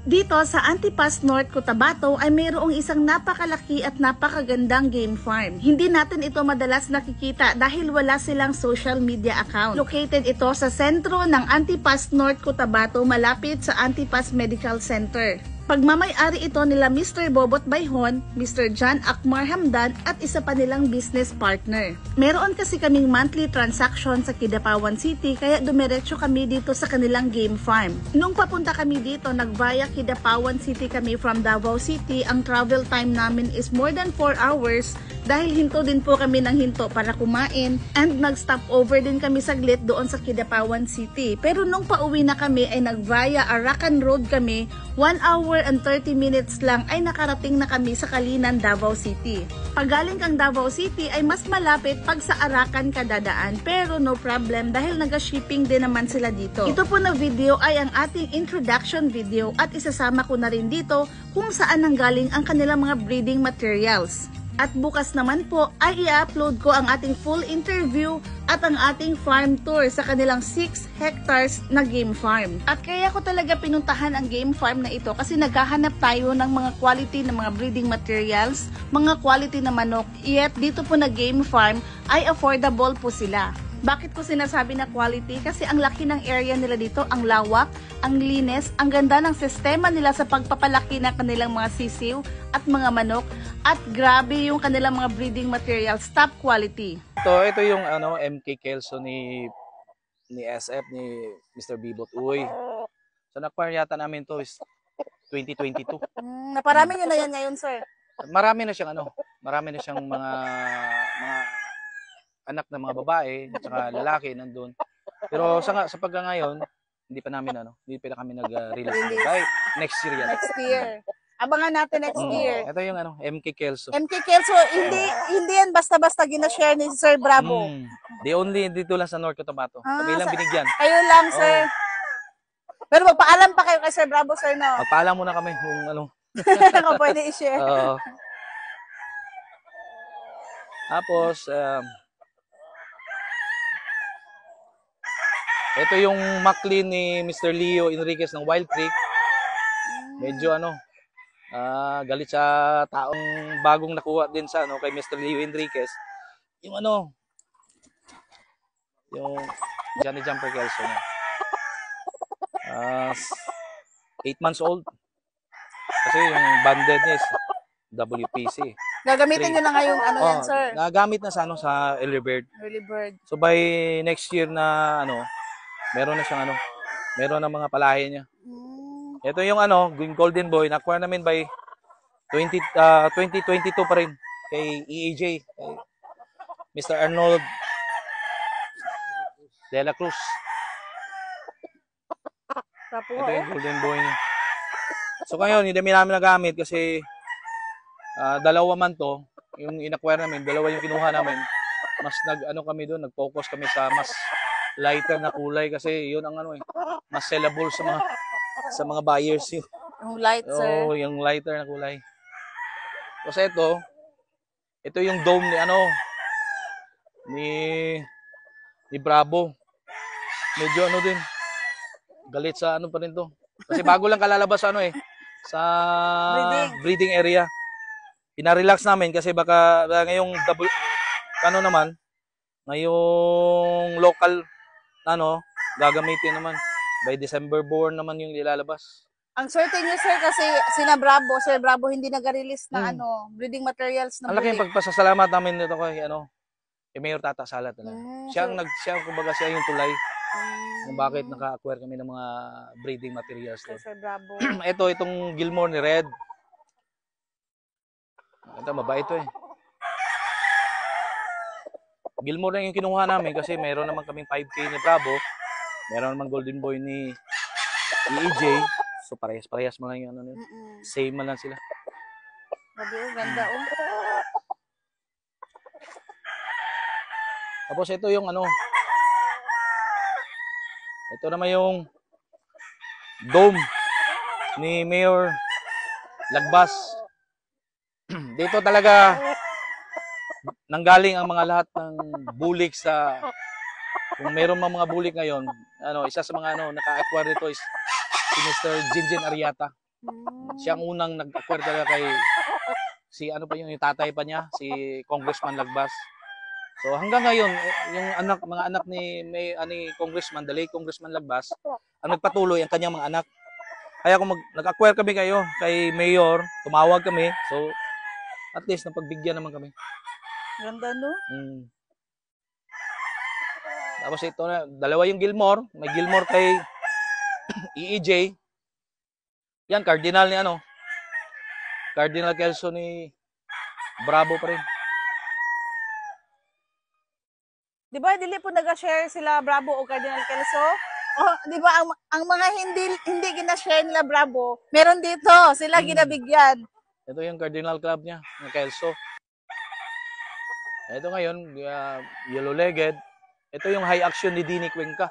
Dito sa Antipas North, Cotabato ay mayroong isang napakalaki at napakagandang game farm. Hindi natin ito madalas nakikita dahil wala silang social media account. Located ito sa sentro ng Antipas North, Cotabato, malapit sa Antipas Medical Center. Pagmamay-ari ito nila Mr. Bobot Bayhon, Mr. John Akmar Hamdan at isa pa nilang business partner. Meron kasi kaming monthly transaction sa Kidapawan City kaya dumiretso kami dito sa kanilang game farm. Nung papunta kami dito, nag-via Kidapawan City kami from Davao City. Ang travel time namin is more than 4 hours dahil hinto din po kami ng hinto para kumain and nag-stop over din kami saglit doon sa Kidapawan City. Pero nung pauwi na kami ay nag-via Arakan Road kami, 1 hour and 30 minutes lang ay nakarating na kami sa Kalinan, Davao City. Pag galing kang Davao City ay mas malapit pag sa Arakan ka dadaan, pero no problem dahil naga-shipping din naman sila dito. Ito po na video ay ang ating introduction video at isasama ko na rin dito kung saan nanggaling ang kanilang mga breeding materials. At bukas naman po ay i-upload ko ang ating full interview at ang ating farm tour sa kanilang 6 hectares na game farm. At kaya ko talaga pinuntahan ang game farm na ito kasi naghahanap tayo ng mga quality ng mga breeding materials, mga quality na manok, yet dito po na game farm ay affordable po sila. Bakit ko sinasabi na quality? Kasi ang laki ng area nila dito, ang lawak, ang linis, ang ganda ng sistema nila sa pagpapalaki ng kanilang mga sisiw at mga manok, at grabe yung kanilang mga breeding materials, top quality. Ito yung MK Kelso ni SF, ni Mr. Bibot Uy. So na-acquire yata namin to is 2022. Naparami nyo na yan ngayon, sir? Marami na siyang mga anak na mga babae at saka lalaki nandun. Pero sa pagka ngayon, hindi pa kami nag-release. Dahil next year yan. Next year. Abangan natin next year. Ito yung MK Kelso. MK Kelso, hindi yan basta-basta gina-share ni Sir Bravo. The only dito lang sa North Cotabato. Kami lang binigyan. Kayo lang, sir. Pero magpaalam pa kayo kay Sir Bravo, sir, no? Magpaalam muna kami kung Kung pwede i-share. Tapos, ito yung McLean ni Mr. Leo Enriquez ng Wild Creek. Medyo galit sa taong bagong nakuha din sa kay Mr. Leo Enriquez. Yung yung Johnny Jumper Kelso niya. 8 months old. Kasi yung banded niya is WPC. Gagamitin nyo na ngayong yan, sir? Nagamit na sa Early Bird. Early Bird. So by next year na meron na siyang meron na mga palahi niya. Ito yung yung Golden Boy, na-acquire namin by 2022 pa rin kay EAJ, kay Mr. Arnold De La Cruz. Ito yung Golden Boy niya. So ngayon, hindi namin nagamit kasi dalawa man to, yung in-acquire namin, dalawa yung kinuha namin. Mas kami doon, nag-focus kami sa mas lighter na kulay kasi yun ang mas sellable sa mga buyers yun. Yung light, sir. Yung lighter na kulay. Kasi ito yung dome ni Bravo. Medyo din. Galit sa pa rin to. Kasi bago lang kalalabas sa breeding area. Pina-relax namin kasi baka ngayong ngayong local gagamitin naman. By December born naman yung ilalabas. Ang swerte niyo, sir, kasi Sir Bravo hindi nag-release na breeding materials na ang laking pagpasasalamat namin nito kay Mayor Tata Sala talaga. Siya yung tulay kung bakit naka-acquire kami ng mga breeding materials. Sir Bravo. Itong Gilmore ni Red. Ito, mabait ito Gilmore lang yung kinuha namin kasi meron naman kaming 5K ni Bravo. Meron naman Golden Boy ni EJ. So parehas mo lang yung same man lang sila. Ganda Tapos ito yung ito naman yung dome ni Mayor Lagbas. Dito talaga nanggaling ang mga lahat ng bulik sa kung mayroon mga bulik ngayon, isa sa mga naka-acquire nito is si Mr. Jinjin Ariata. Siya ang unang nag-acquire talaga kay si ano pa yung tatay pa niya, si Congressman Lagbas. So hanggang ngayon, yung mga anak ni Congressman, the late Congressman Lagbas, ang nagpatuloy ang kanyang mga anak. Kaya kung nag-acquire kami kay Mayor, tumawag kami. So at least napagbigyan naman kami. Ganda, no? Tapos ito na, dalawa yung Gilmore. May Gilmore kay EEJ. Yan, Cardinal ni Cardinal Kelso ni Bravo pa rin. Di ba, dili po nag-share sila Bravo o Cardinal Kelso? Oh, di ba, ang mga hindi gina-share nila Bravo, meron dito, sila ginabigyan. Ito yung Cardinal Club niya, ng Kelso. Ito ngayon, yellow-legged. Ito yung high action ni Dini Cuenca.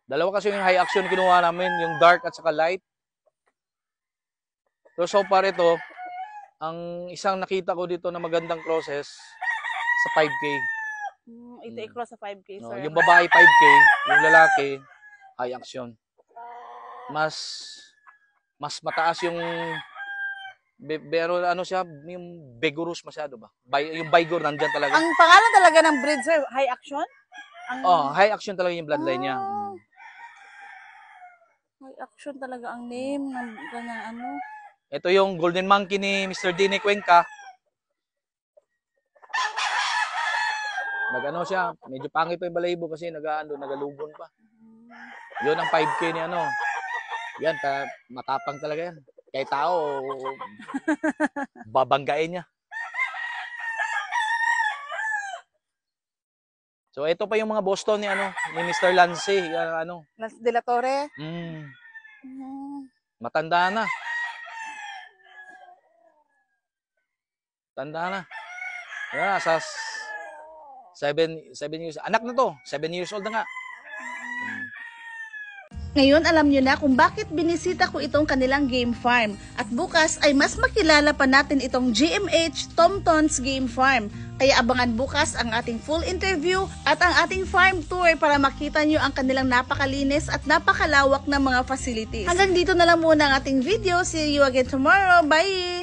Dalawa kasi yung high action kinuha namin, yung dark at saka light. So far ito, ang isang nakita ko dito na magandang crosses sa 5K. Ito i-cross sa 5K, No, sir. yung babae 5K, yung lalaki high action. Mas mataas yung pero siya, yung vigorous masyado ba? Yung Vigor nandyan talaga. Ang pangalan talaga ng breed, sir, high action? High action talaga yung bloodline niya. High action talaga ang name ng ganyang Ito yung Golden Monkey ni Mr. Dini Cuenca. Siya, medyo pangit pa yung balahibo kasi nagalugon pa. Yun ang 5K ni Yan, matapang talaga yan. Kay tao, babanggain niya. So, ito pa yung mga Boston ni Mr. Lance, Lance de la Torre. Matanda na. Tanda na. Yeah, sa 7 years. Anak na to. 7 years old na nga. Ngayon alam nyo na kung bakit binisita ko itong kanilang game farm. At bukas ay mas makilala pa natin itong GMH Tomtons Game Farm. Kaya abangan bukas ang ating full interview at ang ating farm tour para makita nyo ang kanilang napakalinis at napakalawak na mga facilities. Hanggang dito na lang muna ang ating video. See you again tomorrow. Bye!